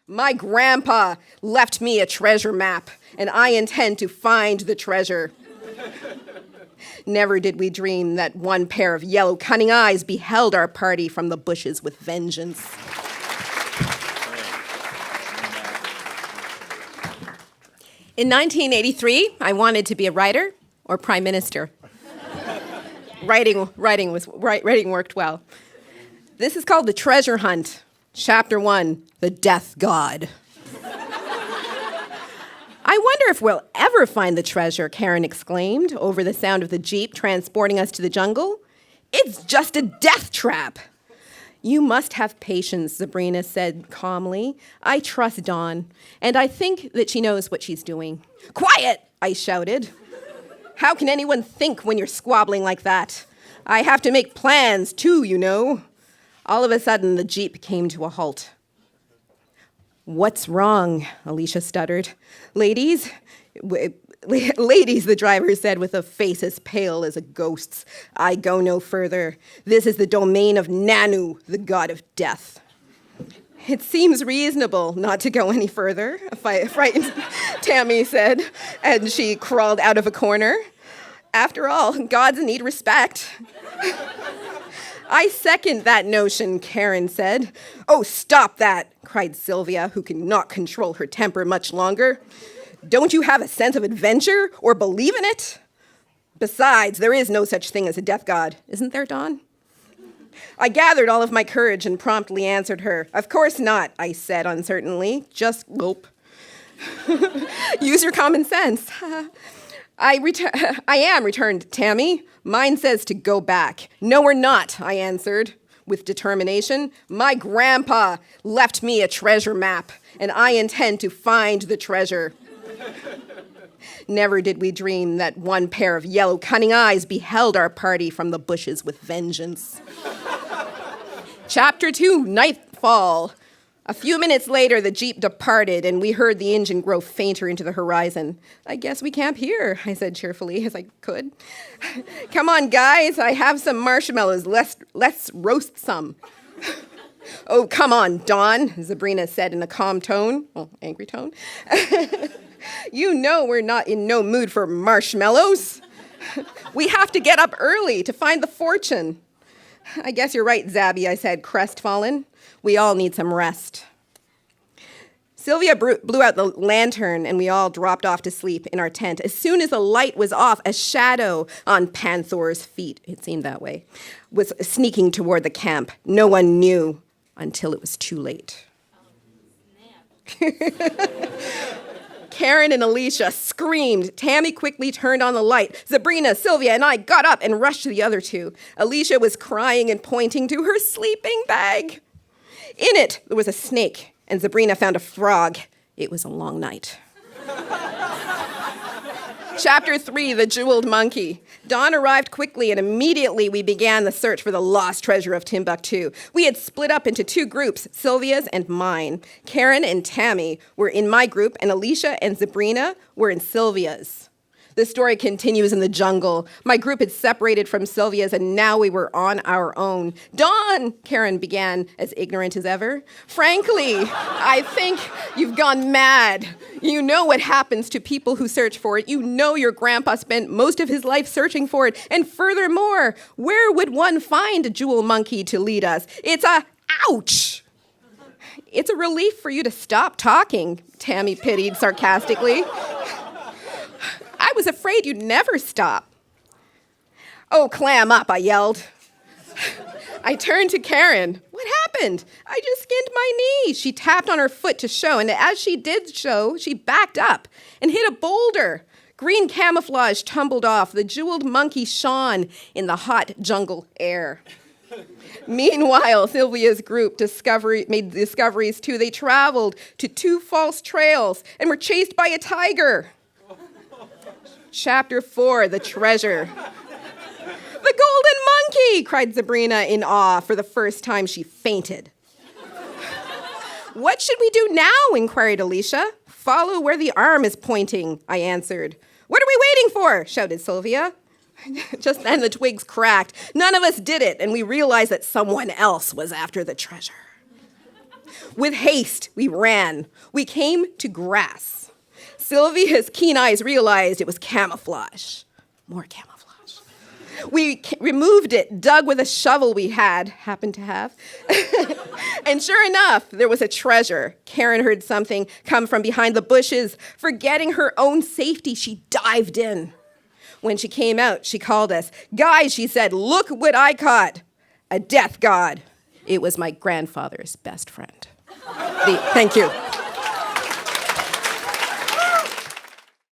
My grandpa left me a treasure map, and I intend to find the treasure. Never did we dream that one pair of yellow, cunning eyes beheld our party from the bushes with vengeance. In 1983, I wanted to be a writer or prime minister. Writing worked well. This is called The Treasure Hunt, Chapter 1, The Death God. I wonder if we'll ever find the treasure, Karen exclaimed over the sound of the jeep transporting us to the jungle. It's just a death trap. You must have patience, Sabrina said calmly. I trust Dawn, and I think that she knows what she's doing. Quiet, I shouted. How can anyone think when you're squabbling like that? I have to make plans too, you know. All of a sudden, the jeep came to a halt. What's wrong? Alicia stuttered. Ladies, the driver said with a face as pale as a ghost's. I go no further. This is the domain of Nanu, the god of death. It seems reasonable not to go any further, frightened Tammy said, and she crawled out of a corner. After all, gods need respect. I second that notion, Karen said. Oh, stop that, cried Sylvia, who could not control her temper much longer. Don't you have a sense of adventure or believe in it? Besides, there is no such thing as a death god, isn't there, Dawn? I gathered all of my courage and promptly answered her. Of course not, I said uncertainly. Just gulp. Use your common sense. I am, returned Tammy. Mine says to go back. No, we're not, I answered with determination. My grandpa left me a treasure map, and I intend to find the treasure. Never did we dream that one pair of yellow, cunning eyes beheld our party from the bushes with vengeance. Chapter 2, Nightfall. A few minutes later, the jeep departed, and we heard the engine grow fainter into the horizon. I guess we camp here, I said cheerfully, as I could. Come on, guys, I have some marshmallows. Let's roast some. Oh, come on, Dawn, Sabrina said in a calm tone, angry tone. You know we're not in no mood for marshmallows. We have to get up early to find the fortune. I guess you're right, Zabby, I said, crestfallen. We all need some rest. Sylvia blew out the lantern, and we all dropped off to sleep in our tent. As soon as the light was off, a shadow on Panther's feet, it seemed that way, was sneaking toward the camp. No one knew until it was too late. Karen and Alicia screamed. Tammy quickly turned on the light. Sabrina, Sylvia, and I got up and rushed to the other two. Alicia was crying and pointing to her sleeping bag. In it, there was a snake, and Sabrina found a frog. It was a long night. Chapter 3, The Jeweled Monkey. Dawn arrived quickly, and immediately we began the search for the lost treasure of Timbuktu. We had split up into two groups, Sylvia's and mine. Karen and Tammy were in my group, and Alicia and Sabrina were in Sylvia's. The story continues in the jungle. My group had separated from Sylvia's, and now we were on our own. Dawn, Karen began, as ignorant as ever. Frankly, I think you've gone mad. You know what happens to people who search for it. You know your grandpa spent most of his life searching for it. And furthermore, where would one find a jewel monkey to lead us? Ouch! It's a relief for you to stop talking, Tammy pitied sarcastically. I was afraid you'd never stop. Oh, clam up, I yelled. I turned to Karen. What happened? I just skinned my knee. She tapped on her foot to show, and as she did show, she backed up and hit a boulder. Green camouflage tumbled off. The jeweled monkey shone in the hot jungle air. Meanwhile, Sylvia's group made discoveries too. They traveled to 2 false trails and were chased by a tiger. Chapter 4, The Treasure. The golden monkey, cried Sabrina in awe. For the first time, she fainted. What should we do now, inquired Alicia. Follow where the arm is pointing, I answered. What are we waiting for? Shouted Sylvia. Just then the twigs cracked. None of us did it, and we realized that someone else was after the treasure. With haste, we ran. We came to grass. Sylvia's keen eyes realized it was camouflage. More camouflage. We removed it, dug with a shovel we happened to have. And sure enough, there was a treasure. Karen heard something come from behind the bushes. Forgetting her own safety, she dived in. When she came out, she called us. Guys, she said, look what I caught. A death god. It was my grandfather's best friend. Thank you.